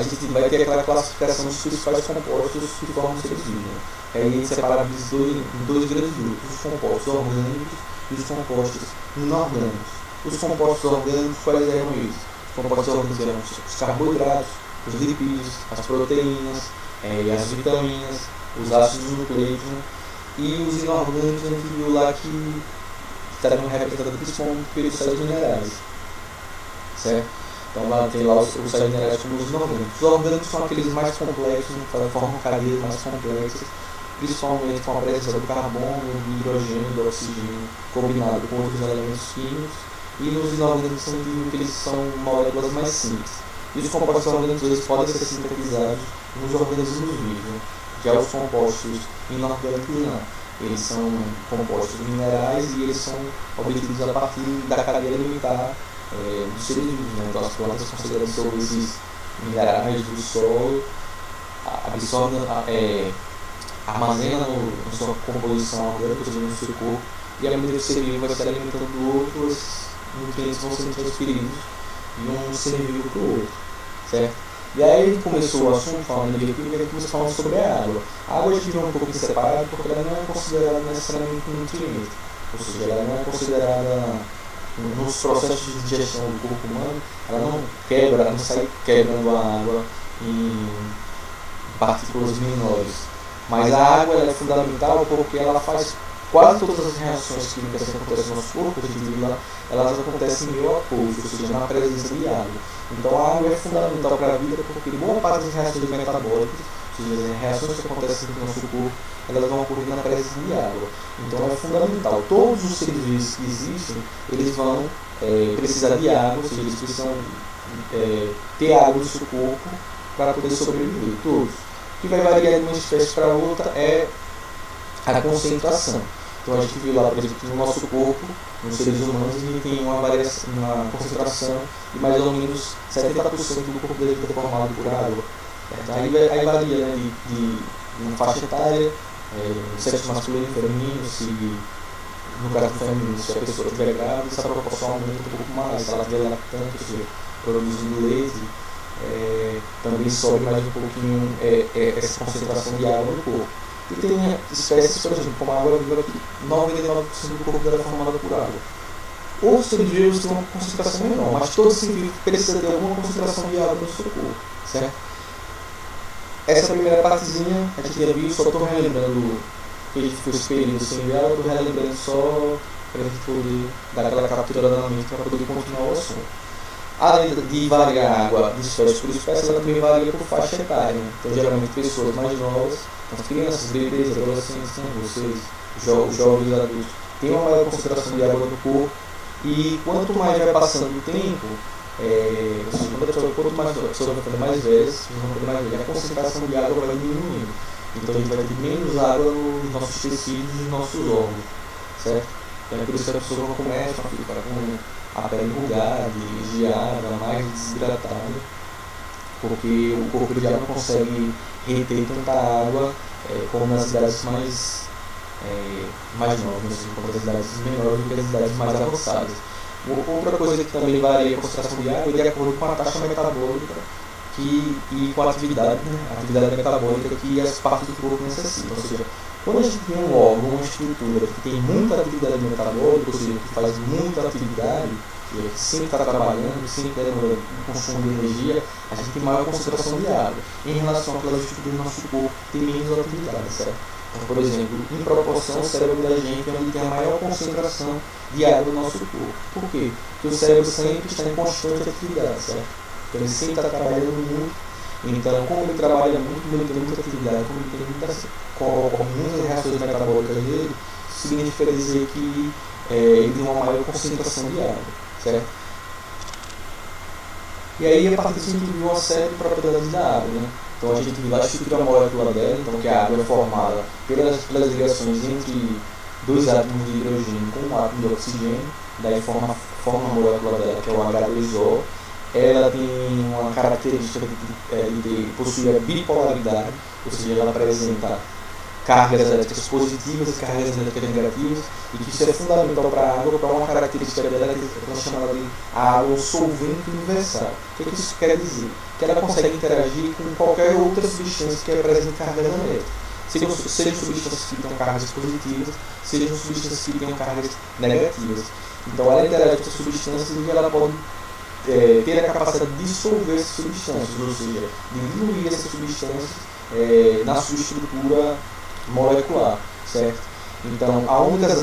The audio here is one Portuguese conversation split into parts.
a gente vai ter aquela classificação dos principais compostos que formam os seres vivos. Né? Aí a gente separa em dois grandes grupos, os compostos orgânicos e os compostos inorgânicos. Os compostos orgânicos, quais eram eles? Os compostos orgânicos eram os carboidratos, os lipídios, as proteínas, as vitaminas, os ácidos nucleicos, né? E os inorgânicos a gente viu lá que estariam representados principalmente pelos sais minerais, certo? Então lá tem lá os sais minerais como os inorgânicos. Os orgânicos são aqueles mais complexos, formam cadeias mais complexas, principalmente com a presença do carbono, do hidrogênio, do oxigênio, combinado com outros elementos químicos. E nos inorgânicos são que eles são moléculas mais simples. E os compostos orgânicos eles podem ser sintetizados nos organismos vivos. Já os compostos inorgânicos não. Eles são compostos minerais e eles são obtidos a partir da cadeia alimentar dos seres vivos. Né? Então as plantas conseguem absorver esses minerais do solo, absorvem, armazenam na sua composição orgânica, no seu corpo, e à medida que o ser vivo vai se alimentando do outro, os nutrientes vão sendo transferidos de um ser vivo para o outro, certo? E aí ele começou o assunto falando de bioquímica, ele começou falando sobre a água. A água a gente viu um pouco separada porque ela não é considerada necessariamente um nutriente, ou seja, ela não é considerada nos processos de digestão do corpo humano, ela não quebra, ela não sai quebrando a água em partículas menores. Mas a água ela é fundamental porque ela faz quase todas as reações químicas que acontecem no nosso corpo, elas acontecem em meio aquoso, ou seja, na presença de água. Então a água é fundamental para a vida porque boa parte das reações metabólicas, ou seja, as reações que acontecem no nosso corpo, elas vão ocorrer na presença de água. Então é fundamental. Todos os seres vivos que existem, eles vão precisar de água, ou seja, eles precisam ter água no seu corpo para poder sobreviver. Todos. O que vai variar de uma espécie para outra é a concentração. Então a gente viu lá, por exemplo, que no nosso corpo, nos seres humanos, a gente tem uma concentração de mais ou menos 70% do corpo da gente é formado por água. Aí varia, né, de uma faixa etária, sexo masculino e feminino, se no caso do feminino, se a pessoa estiver grávida, essa proporção aumenta um pouco mais, se ela estiver lactante, ou seja, produzindo leite, também sobe mais um pouquinho essa concentração de água no corpo. E tem espécies, por exemplo, como a água viva, que 99% do corpo dela é formada por água. Outros seres vivos têm uma concentração menor, mas todo ser vivo precisa ter alguma concentração de água no seu corpo, certo? Essa primeira partezinha a gente já viu, só estou relembrando que a gente ficou esse período sem ver ela, estou relembrando só para a gente poder dar aquela captura na mente para poder continuar o assunto. Além de variar a água de espécie por espécie, ela também varia por faixa etária. Né? Então, geralmente, pessoas mais novas, as crianças, bebês, adolescentes, né? Vocês, jovens adultos, têm uma maior concentração de água no corpo. E quanto mais vai passando o tempo, quanto mais a pessoa vai ficando mais velha, a concentração de água vai diminuindo. Então, a gente vai ter menos água nos nossos tecidos e nos nossos órgãos, certo? Então, é por isso que a pessoa começa a ficar com a pele enrugada, desviada, mais desidratada, porque o corpo já não consegue reter tanta água como nas cidades mais novas, como nas cidades menores do que as cidades mais avançadas. Outra coisa que também varia a concentração de água é de acordo com a taxa metabólica e com a atividade metabólica que as partes do corpo necessitam. Ou seja, quando a gente tem um órgão, uma estrutura que tem muita atividade metabólica, ou seja, que faz muita atividade, que sempre está trabalhando, sempre demanda um consumo de energia, a gente tem maior concentração de água. Em relação àquela estrutura do nosso corpo, tem menos atividade, certo? Então, por exemplo, em proporção, o cérebro da gente é onde tem a maior concentração de água no nosso corpo. Por quê? Porque o cérebro sempre está em constante atividade, certo? Então, ele sempre está trabalhando muito. Então, como ele trabalha muito, como ele tem muita atividade, como ele tem muitas reações metabólicas dele, significa dizer que ele tem uma maior concentração de água, certo? E aí, a partir disso, a gente viu uma série de propriedades da água, né? Então, a gente viu a estrutura molecular dela, então, que a água é formada pelas ligações entre dois átomos de hidrogênio com um átomo de oxigênio, daí forma a molécula dela, que é o H2O. Ela tem uma característica de possuir a bipolaridade, ou seja, ela apresenta cargas elétricas positivas e cargas elétricas negativas, e que isso é fundamental para a água, para uma característica dela que nós chamamos de água solvente universal. O que isso quer dizer? Que ela consegue interagir com qualquer outra substância que apresente cargas elétricas. Sejam substâncias que tenham cargas positivas, sejam substâncias que tenham cargas negativas. Então ela interage com essas substâncias e ela pode ter a capacidade de dissolver essas substâncias, ou seja, de diluir essas substâncias na sua estrutura molecular, certo? Então, as únicas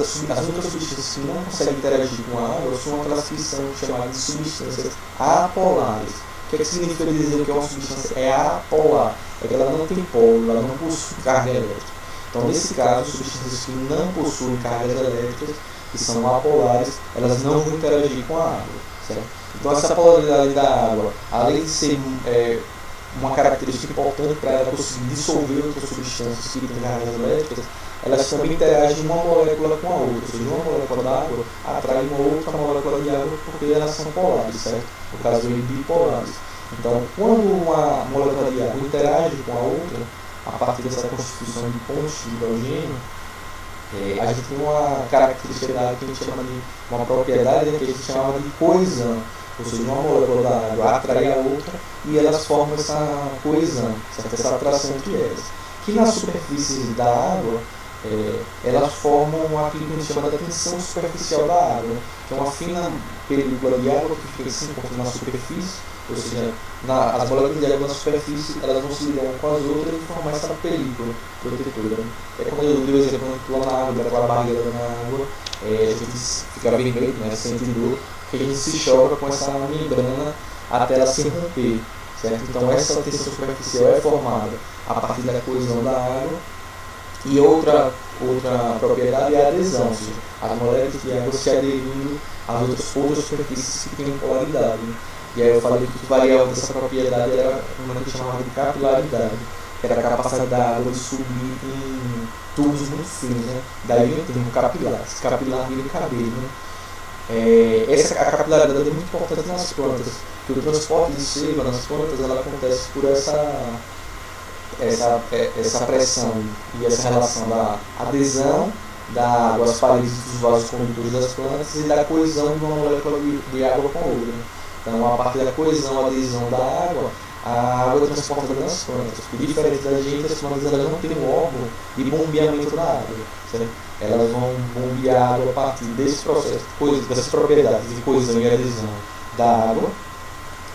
substâncias que não conseguem interagir com a água são aquelas que são chamadas de substâncias apolares. O que significa dizer que uma substância é apolar? É que ela não tem polo, ela não possui carga elétrica. Então, nesse caso, substâncias que não possuem cargas elétricas, que são apolares, elas não vão interagir com a água, certo? Então, essa polaridade da água, além de ser uma característica importante para ela conseguir dissolver outras substâncias que têm cargas elétricas, elas também interagem uma molécula com a outra, ou seja, uma molécula d'água atrai uma outra molécula de água porque elas são polares, certo? No caso, eles bipolares. Então, quando uma molécula de água interage com a outra, a partir dessa constituição de pontos de hidrogênio, a gente tem uma característica da água que a gente chama de uma propriedade, que a gente chama de coesão. Ou seja, uma molécula da água atrai a outra e elas formam essa coesão, essa atração entre elas. Que na superfície da água, elas formam aquilo que a gente chama de tensão superficial da água, que é uma fina película de água que se encontra na superfície, ou seja, as moléculas de água na superfície elas vão se ligar umas com as outras e formar essa película protetora. É como eu dei o exemplo, quando lá na água, aquela barreira na água, a gente fica vermelho, né, sente dor, que a gente se choca com essa membrana até ela se romper, certo? Então essa tensão superficial é formada a partir da coesão da água. E outra propriedade é a adesão, ou seja, as moléculas de água se aderindo às outras superfícies que têm polaridade. E aí eu falei que o variável dessa propriedade era uma que chamava de capilaridade, que era a capacidade da água de subir em tubos muito finos, né? Daí vem o termo capilar, esse capilar vira cabelo, né? A capilaridade é muito importante nas plantas, porque o transporte de seiva nas plantas ela acontece por essa pressão e essa relação da adesão da água às paredes dos vasos condutores das plantas e da coesão de uma molécula de água com a outra. Então, a partir da coesão, a adesão da água, a água é transportada nas plantas. Porque, diferente da gente, as plantas elas não têm um órgão de bombeamento da água, certo? Elas vão bombear a água a partir desse processo, dessas propriedades de coesão e adesão da água,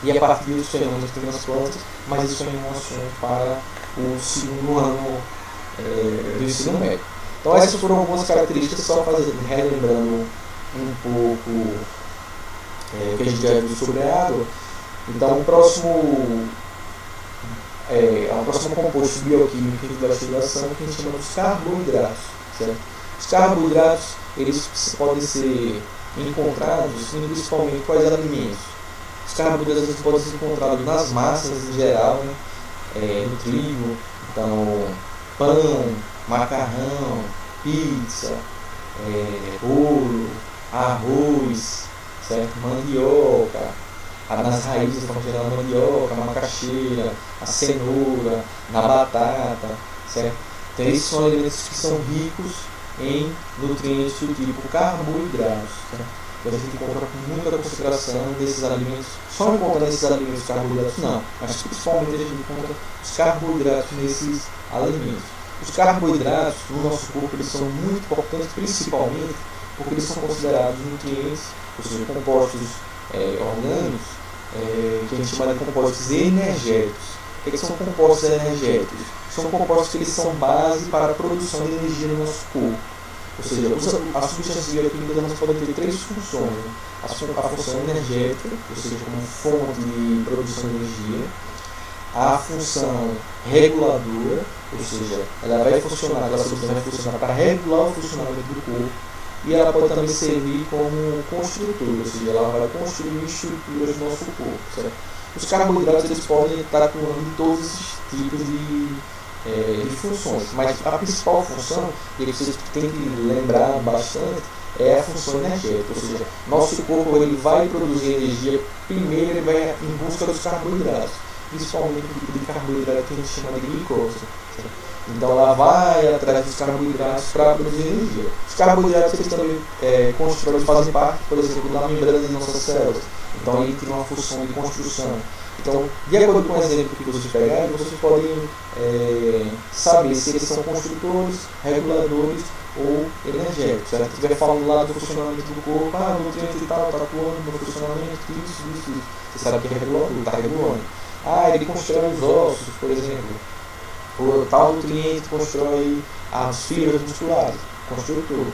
e a partir dos fenômenos que tem nas plantas, mas isso é um assunto para o segundo ano do ensino médio. Então essas foram algumas características, só relembrando um pouco o que a gente já viu sobre a água. Então o próximo composto bioquímico de investigação que a gente chama dos carboidratos, certo? Os carboidratos eles podem ser encontrados principalmente em quais alimentos? Os carboidratos podem ser encontrados nas massas em geral, né? No trigo, então pão, macarrão, pizza, bolo, arroz, certo? Mandioca, nas raízes estão gerando mandioca, macaxeira, a cenoura, na batata, certo? Então esses são alimentos que são ricos em nutrientes do tipo carboidratos, certo? A gente encontra com muita concentração desses alimentos, só encontra nesses alimentos carboidratos não, mas principalmente a gente encontra os carboidratos nesses alimentos. Os carboidratos no nosso corpo eles são muito importantes, principalmente porque eles são considerados nutrientes, ou seja, compostos orgânicos, que a gente chama de compostos energéticos. O que são compostos energéticos? São compostos que eles são base para a produção de energia no nosso corpo. Ou seja, as substâncias bioquímicas elas podem ter três funções, né? A função energética, ou seja, como fonte de produção de energia, a função reguladora, ou seja, ela vai funcionar, aquela substância vai funcionar para regular o funcionamento do corpo, e ela pode também servir como construtora, ou seja, ela vai construir estruturas do nosso corpo, certo? Os carboidratos eles podem estar atuando em todos esses tipos de funções, mas a principal função, e vocês têm que lembrar bastante, é a função energética, ou seja, nosso corpo ele vai produzir energia, primeiro ele vai em busca dos carboidratos, principalmente o tipo de carboidrato que a gente chama de glicose. Então ela vai atrás dos carboidratos para produzir energia. Os carboidratos eles também fazem parte, por exemplo, da membrana de nossas células. Então ele tem uma função de construção. Então, de acordo com o exemplo que vocês pegarem, vocês podem saber se eles são construtores, reguladores ou energéticos. Se ela estiver falando lá do funcionamento do corpo, nutriente e tal, está atuando no funcionamento, isso. Você sabe que é regulador, está regulando. Ele constrói os ossos, por exemplo. O tal nutriente constrói as fibras musculares, construtor.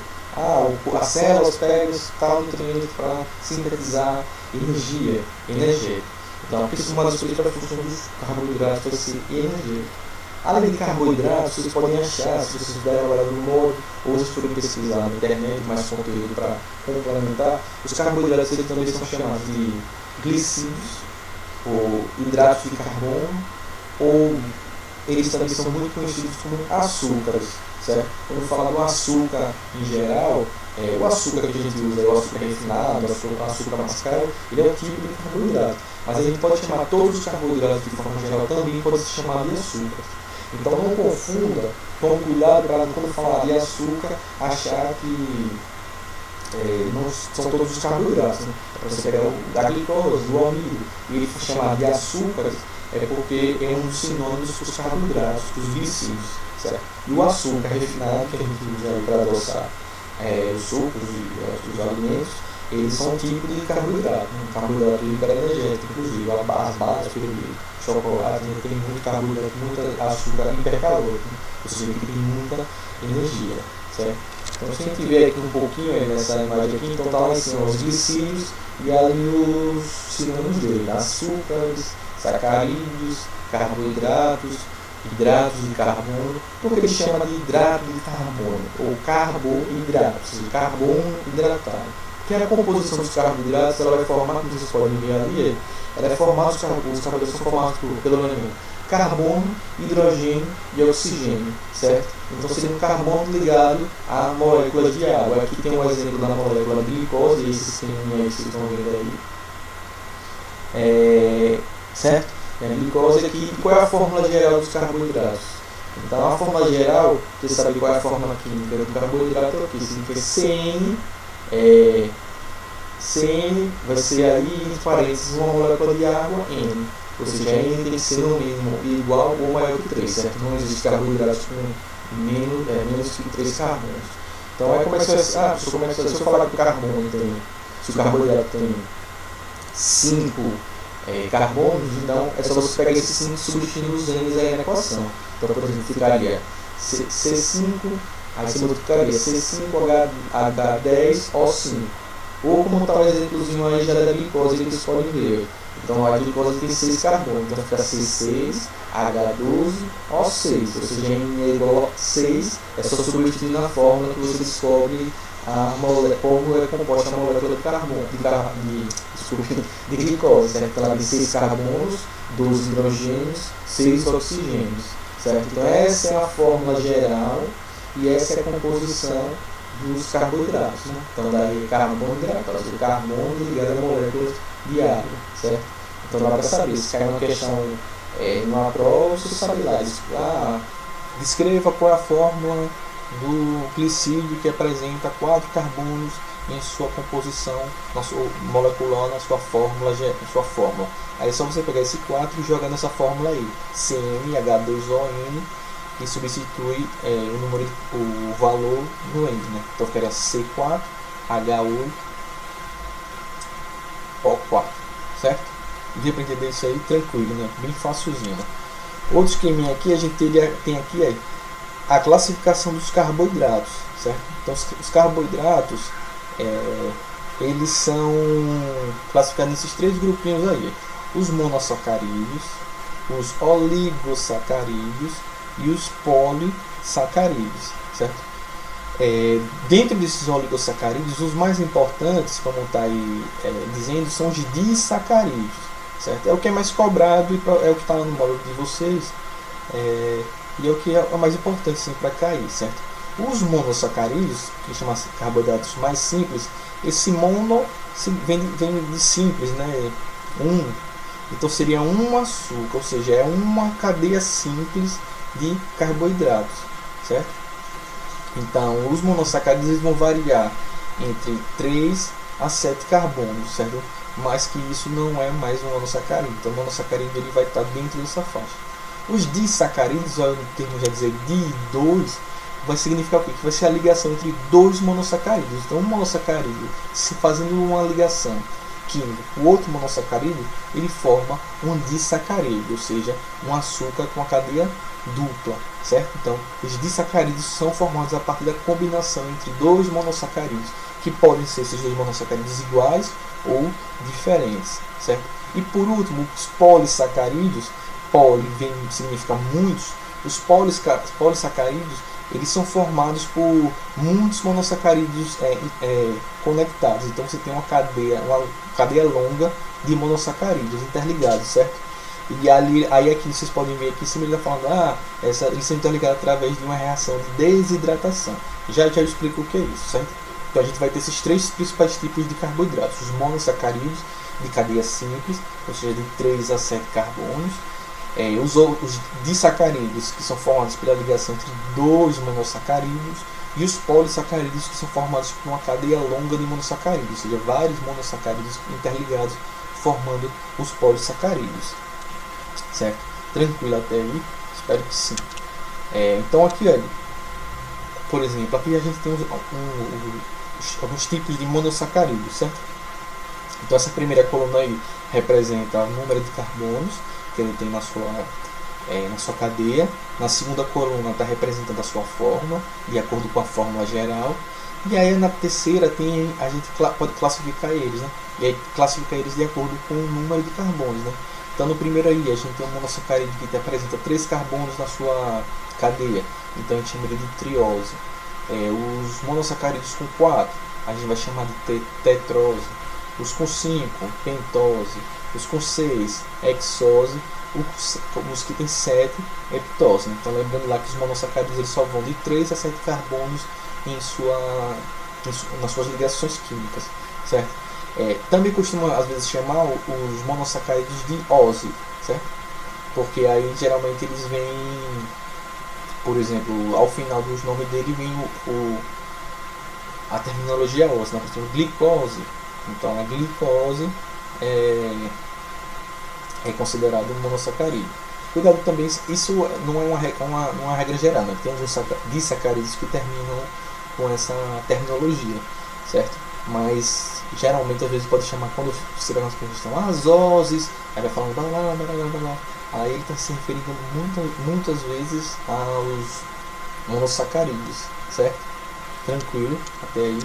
As células pegam tal nutriente para sintetizar energia energética. Então, aqui uma das principais funções dos carboidratos vai ser energia. Além de carboidratos, vocês podem achar, se vocês derem uma olhada no modo, ou se forem pesquisar na internet mais conteúdo para complementar, os carboidratos eles também são chamados de glicídios, ou hidratos de carbono, ou eles também são muito conhecidos como açúcares, certo? Quando fala do açúcar em geral, o açúcar que a gente usa é o açúcar refinado, o açúcar mascavo, ele é um tipo de carboidrato. Mas a gente pode chamar todos os carboidratos de forma geral também pode se chamar de açúcar. Então não confunda, tome cuidado para quando falar de açúcar achar que não são todos os carboidratos. Né? Para você pegar a glicose, o amido, e ele for chamar de açúcar, é porque é um dos sinônimos dos carboidratos, dos glicídios, certo? E o açúcar refinado que a gente usa para adoçar os sucos e os alimentos, eles são um tipo de carboidrato, carboidrato hiperenergético, inclusive as balas, chocolate, tem muito carboidrato, muito açúcar hipercalórico, ou seja, que tem muita energia, certo? Então se a gente ver aqui um pouquinho nessa imagem aqui, então está lá em cima os glicídios e ali os sinônimos dele, açúcares, sacarídeos, carboidratos, hidratos de carbono, porque ele chama de hidrato de carbono, ou carboidratos, carbono hidratado. Que a composição dos carboidratos ela vai formar, como vocês podem ver ali, ela é formada, os carboidratos são formados pelo elemento carbono, hidrogênio e oxigênio, certo? Então seria um carbono ligado à molécula de água. Aqui tem um exemplo da molécula de glicose, esse sisteminha aí que vocês estão vendo aí, certo? E a glicose aqui, qual é a fórmula geral dos carboidratos? Então a fórmula geral, você sabe qual é a fórmula química do carboidrato, aqui significa CN vai ser ali, entre parênteses, uma molécula de água, N. Ou seja, N tem que ser no mínimo igual ou maior que 3, certo? Não existe carboidratos com menos que 3 carbonos. Então é como é que você vai... se eu falar que o carbono tem... Se o carboidrato tem 5 carbonos, então é só você pegar esses 5 e substituir os N's aí na equação. Então, por exemplo, ficaria C5, aí você multiplicaria C5H10O5. Ou como está o exemplozinho aí já da glicose que vocês podem ver. Então a glicose tem 6 carbonos, então fica C6H12O6, ou seja, N é igual a 6, é só substituir na fórmula que você descobre como é composta a molécula de carbono, de glicose, certo? Ela tem 6 carbonos, 12 hidrogênios, 6 oxigênios, certo? Então essa é a fórmula geral e essa é a composição dos carboidratos, né? Então daí carbono hidratado, o carbono ligado a moléculas de água, certo? Então dá para saber, se cair uma questão numa prova, você sabe lá, descreva qual é a fórmula do glicídio que apresenta 4 carbonos em sua composição molecular, na sua fórmula. Aí é só você pegar esse 4 e jogar nessa fórmula aí, CnH2ON, e substitui o valor no N, né? Então ficaria C4H8O4, certo? Deu para entender isso aí tranquilo, né? Bem facilzinho, né? Outro esqueminha aqui, a gente tem aqui a classificação dos carboidratos, certo? Então os carboidratos eles são classificados nesses 3 grupinhos aí: os monossacarídeos, os oligosacarídeos e os polissacarídeos, certo? Dentro desses oligosacarídeos, os mais importantes, como está aí dizendo, são os disacarídeos, certo? É o que é mais cobrado e é o que está no módulo de vocês, e é o que é o mais importante para cair, certo? Os monossacarídeos, que chamam carboidratos mais simples, esse mono vem de simples, né? Então seria um açúcar, ou seja, é uma cadeia simples de carboidratos, certo? Então os monossacarídeos eles vão variar entre 3 a 7 carbonos, certo? Mas que isso não é mais um monossacarídeo. Então o monossacarídeo ele vai estar dentro dessa faixa. Os disacarídeos, olha o termo já dizer di2, vai significar o quê? Que vai ser a ligação entre dois monossacarídeos. Então um monossacarídeo, se fazendo uma ligação química com outro monossacarídeo, ele forma um disacarídeo, ou seja, um açúcar com a cadeia dupla, certo? Então os disacarídeos são formados a partir da combinação entre dois monossacarídeos, que podem ser esses dois monossacarídeos iguais ou diferentes, certo? E por último, os polissacarídeos, poli vem significa muitos, os polissacarídeos eles são formados por muitos monossacarídeos conectados. Então você tem uma cadeia longa de monossacarídeos interligados, certo? E aí aqui vocês podem ver aqui em cima ele está falando, eles são interligados através de uma reação de desidratação. Já eu explico o que é isso, certo? Então a gente vai ter esses três principais tipos de carboidratos: os monossacarídeos de cadeia simples, ou seja, de 3 a 7 carbonos. Os disacarídeos, que são formados pela ligação entre dois monossacarídeos, e os polissacarídeos, que são formados por uma cadeia longa de monossacarídeos, ou seja, vários monossacarídeos interligados formando os polissacarídeos, certo? Tranquilo até aí? Espero que sim. Então aqui, olha, por exemplo, aqui a gente tem alguns tipos de monossacarídeos, certo? Então essa primeira coluna aí representa o número de carbonos que ele tem na sua cadeia. Na segunda coluna está representando a sua forma, de acordo com a fórmula geral. E aí na terceira a gente pode classificar eles, né? E aí classifica eles de acordo com o número de carbonos, né? Então no primeiro aí a gente tem um monossacarídeo que apresenta 3 carbonos na sua cadeia, então a gente chama ele de triose. Os monossacarídeos com 4 a gente vai chamar de tetrose. Os com 5, pentose. Os com 6, hexose. Os que tem 7, heptose. Então lembrando lá que os monossacarídeos eles só vão de 3 a 7 carbonos nas suas ligações químicas, certo? Também costuma às vezes chamar os monossacarídeos de ose, certo? Porque aí geralmente eles vêm, por exemplo, ao final dos nomes dele vem a terminologia ose, né? Por exemplo, glicose. Então a glicose é considerado um monossacarídeo. Cuidado também, isso não é uma regra geral, né? Tem alguns disacarídeos que terminam com essa terminologia, certo? Mas geralmente às vezes pode chamar, quando você vai nas pessoas estão as oses, aí vai falando blá, blá, blá, blá, blá, aí ele está se referindo muitas vezes aos monossacarídeos, certo? Tranquilo até aí.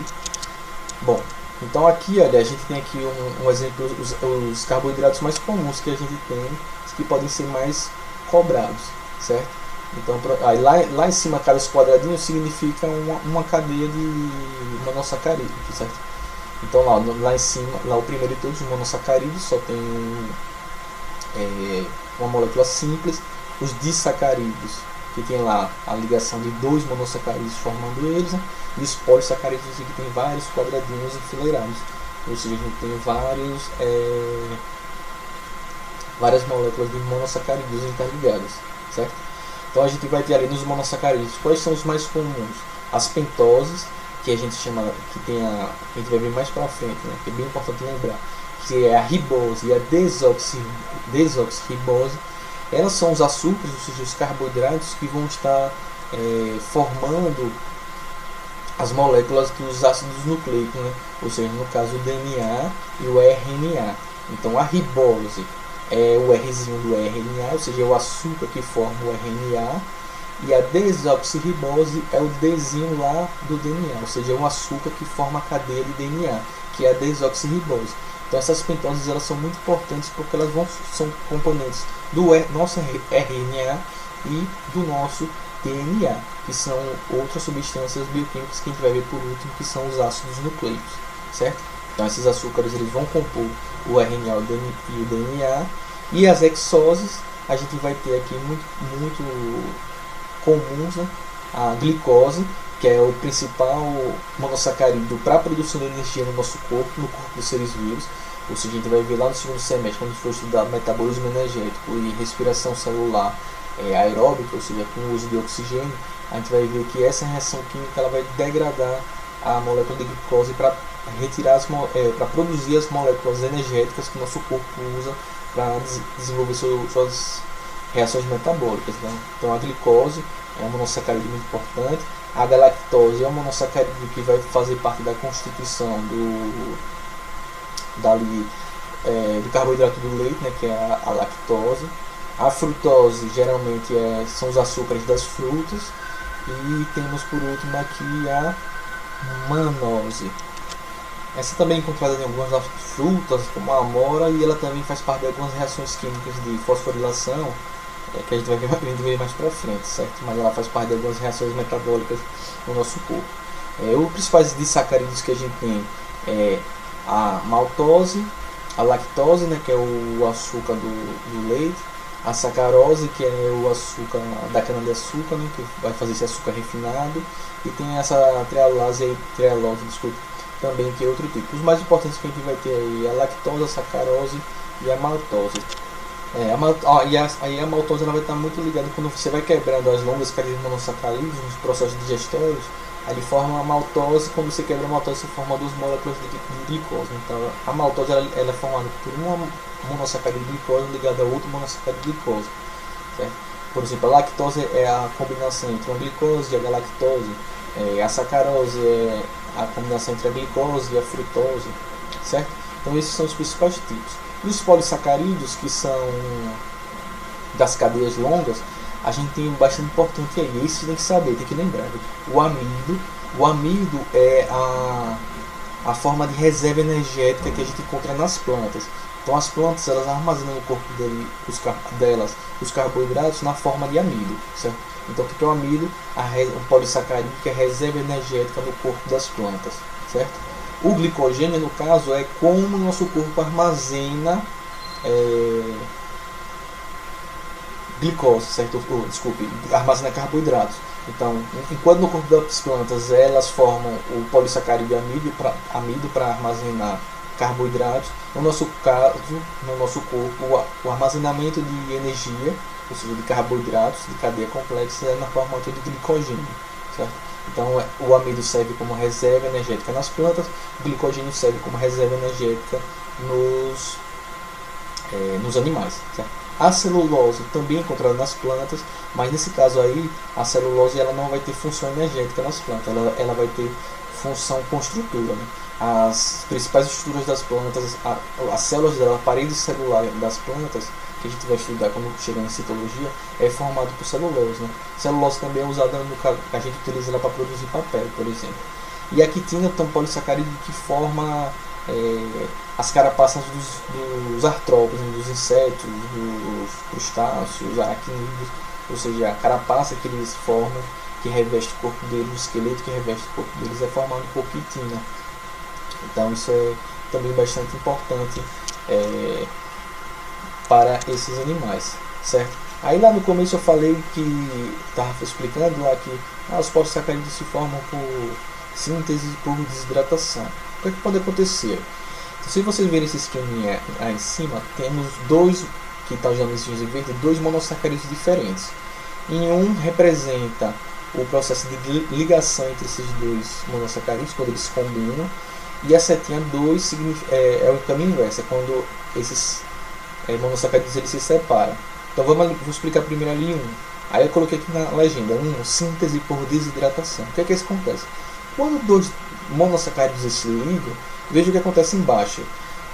Bom, então aqui, olha, a gente tem aqui um exemplo, os carboidratos mais comuns que a gente tem, que podem ser mais cobrados, certo? Então aí lá em cima, cada quadradinho significa uma cadeia de monossacarídeos, certo? Então lá em cima, lá o primeiro de todos os monossacarídeos só tem uma molécula simples. Os disacarídeos, que tem lá a ligação de dois monossacarídeos formando eles, né? E os polissacarídeos que tem vários quadradinhos enfileirados, ou seja, a gente tem várias moléculas de monossacarídeos interligadas, certo? Então a gente vai ter ali nos monossacarídeos quais são os mais comuns: as pentoses, que a gente chama, que a gente vai ver mais para frente, né? Que é bem importante lembrar, que é a ribose e a desoxirribose. Elas são os açúcares, ou seja, os carboidratos que vão estar formando as moléculas dos ácidos nucleicos, né? Ou seja, no caso o DNA e o RNA. Então a ribose é o Rzinho do RNA, ou seja, é o açúcar que forma o RNA, e a desoxirribose é o Dzinho lá do DNA, ou seja, é um açúcar que forma a cadeia de DNA, que é a desoxirribose. Então essas pentoses elas são muito importantes porque elas são componentes do nosso RNA e do nosso DNA, que são outras substâncias bioquímicas que a gente vai ver por último, que são os ácidos nucleicos, certo? Então esses açúcares eles vão compor o RNA e o DNA. E as hexoses a gente vai ter aqui muito comuns, né? A glicose, que é o principal monossacarídeo para a produção de energia no nosso corpo, no corpo dos seres vivos. Ou seja, a gente vai ver lá no segundo semestre, quando for estudar metabolismo energético e respiração celular aeróbica, ou seja, com o uso de oxigênio, a gente vai ver que essa reação química ela vai degradar a molécula de glicose para retirar para produzir as moléculas energéticas que o nosso corpo usa para desenvolver suas reações metabólicas, né? Então a glicose é um monossacarídeo muito importante. A galactose é um monossacarídeo que vai fazer parte da constituição do carboidrato do leite, né, que é a lactose. A frutose geralmente são os açúcares das frutas. E temos por último aqui a mannose. Essa também é encontrada em algumas das frutas, como a amora, e ela também faz parte de algumas reações químicas de fosforilação, que a gente vai ver mais para frente, certo? Mas ela faz parte de algumas reações metabólicas no nosso corpo. Os principais disacarídeos que a gente tem é a maltose, a lactose, né, que é o açúcar do leite, a sacarose, que é o açúcar da cana-de-açúcar, né, que vai fazer esse açúcar refinado, e tem essa trealose, desculpa, também, que é outro tipo. Os mais importantes que a gente vai ter aí é a lactose, a sacarose e a maltose. A maltose ela vai estar muito ligada quando você vai quebrando as longas cadeias de monossacarídeos nos processos digestórios. Aí forma a maltose. Quando você quebra a maltose, você forma duas moléculas de glicose. Então a maltose ela é formada por uma monossacarídeo de glicose ligada a outro monossacarídeo de glicose, certo? Por exemplo, a lactose é a combinação entre a glicose e a galactose. A sacarose é a combinação entre a glicose e a frutose, certo? Então esses são os principais tipos. E os polissacarídeos, que são das cadeias longas, a gente tem bastante importante aí. Isso você tem que saber, tem que lembrar. O amido é a forma de reserva energética que a gente encontra nas plantas. Então as plantas elas armazenam no corpo delas os carboidratos na forma de amido, certo? Então o que é o amido? Um polissacarídeo que é a reserva energética no corpo das plantas, certo? O glicogênio, no caso, é como o nosso corpo armazena glicose, certo? Armazena carboidratos. Então, enquanto no corpo das plantas elas formam o polissacarídeo amido para armazenar carboidratos, no nosso caso, no nosso corpo, o armazenamento de energia, ou seja, de carboidratos de cadeia complexa, é na forma de glicogênio, certo? Então o amido serve como reserva energética nas plantas, o glicogênio serve como reserva energética nos animais, certo? A celulose também é encontrada nas plantas, mas nesse caso aí a celulose ela não vai ter função energética nas plantas, ela vai ter função construtora, né? As principais estruturas das plantas, as células a parede celular das plantas, que a gente vai estudar quando chegar em citologia, é formado por celulose, né? Celulose também é usada a gente utiliza ela para produzir papel, por exemplo. E a quitina é um polissacarídeo que forma as carapaças dos artrópodes, dos insetos, dos crustáceos, aracnídeos, ou seja, a carapaça que eles formam, que reveste o corpo deles, o esqueleto que reveste o corpo deles é formado por quitina. Então isso é também bastante importante para esses animais, certo? Aí lá no começo eu falei que estava explicando lá que os polissacarídeos se formam por síntese por desidratação. O que pode acontecer? Então, se vocês verem esse esqueminha aí em cima, temos dois, que está usando esse em verde, dois monossacarídeos diferentes. Em um representa o processo de ligação entre esses dois monossacarídeos, quando eles se combinam, e a setinha 2 é o caminho inverso, é quando esses monossacarídeos eles se separam. Então vou explicar primeiro ali um. Aí eu coloquei aqui na legenda, síntese por desidratação. O que é que isso acontece? Quando dois monossacarídeos se ligam, veja o que acontece embaixo.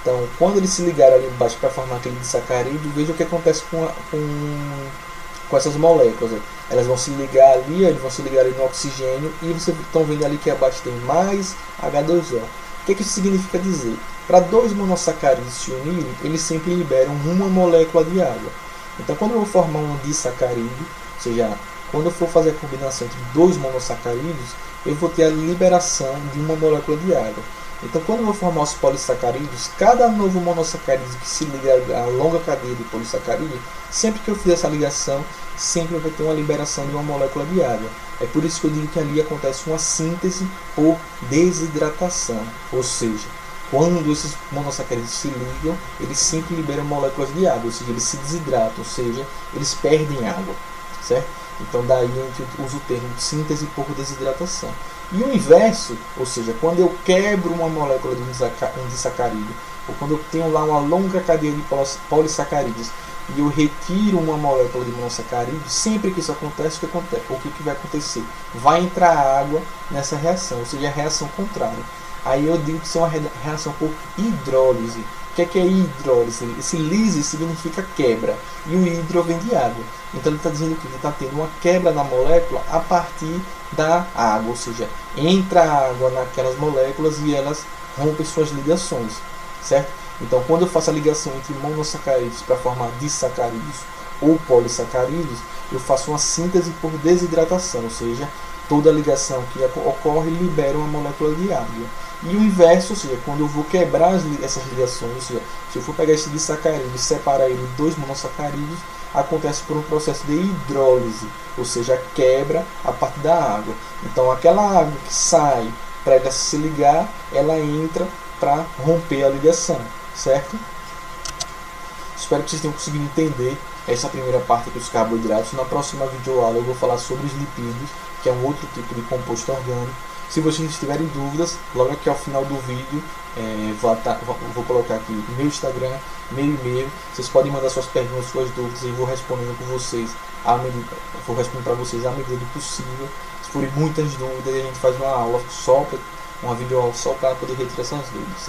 Então, quando eles se ligaram ali embaixo para formar aquele disacarídeo, veja o que acontece com essas moléculas. Elas vão se ligar ali, eles vão se ligar ali no oxigênio, e vocês estão vendo ali que abaixo tem mais H2O. O que isso significa dizer? Para dois monossacarídeos se unirem, eles sempre liberam uma molécula de água. Então, quando eu vou formar um disacarídeo, ou seja, quando eu for fazer a combinação entre dois monossacarídeos, eu vou ter a liberação de uma molécula de água. Então, quando eu vou formar os polissacarídeos, cada novo monossacarídeo que se liga à longa cadeia de polissacarídeo, sempre que eu fizer essa ligação, sempre vai ter uma liberação de uma molécula de água. É por isso que eu digo que ali acontece uma síntese por desidratação. Ou seja, quando esses monossacarídeos se ligam, eles sempre liberam moléculas de água, ou seja, eles se desidratam, ou seja, eles perdem água, certo? Então daí a gente usa o termo síntese por desidratação. E o inverso, ou seja, quando eu quebro uma molécula de um disacarídeo, ou quando eu tenho lá uma longa cadeia de polissacarídeos e eu retiro uma molécula de monossacarídeo, sempre que isso acontece, o que vai acontecer? Vai entrar água nessa reação, ou seja, a reação contrária. Aí eu digo que isso é uma reação por hidrólise. O que é hidrólise? Esse lise significa quebra, e o hidro vem de água. Então ele está dizendo que ele está tendo uma quebra da molécula a partir da água, ou seja, entra água naquelas moléculas e elas rompem suas ligações, certo? Então quando eu faço a ligação entre monossacarídeos para formar disacarídeos ou polissacarídeos, eu faço uma síntese por desidratação, ou seja, toda ligação que ocorre libera uma molécula de água. E o inverso, ou seja, quando eu vou quebrar essas ligações, ou seja, se eu for pegar esse disacarídeo e separar ele em dois monossacarídeos, acontece por um processo de hidrólise, ou seja, quebra a partir da água. Então aquela água que sai para ela se ligar, ela entra para romper a ligação, certo? Espero que vocês tenham conseguido entender essa primeira parte dos carboidratos. Na próxima videoaula eu vou falar sobre os lipídios, que é um outro tipo de composto orgânico. Se vocês tiverem dúvidas, logo aqui ao final do vídeo, vou colocar aqui meu Instagram, meu e-mail. Vocês podem mandar suas perguntas, suas dúvidas, e vou respondendo para vocês à medida do possível. Se forem muitas dúvidas, a gente faz uma videoaula só para poder retirar essas dúvidas.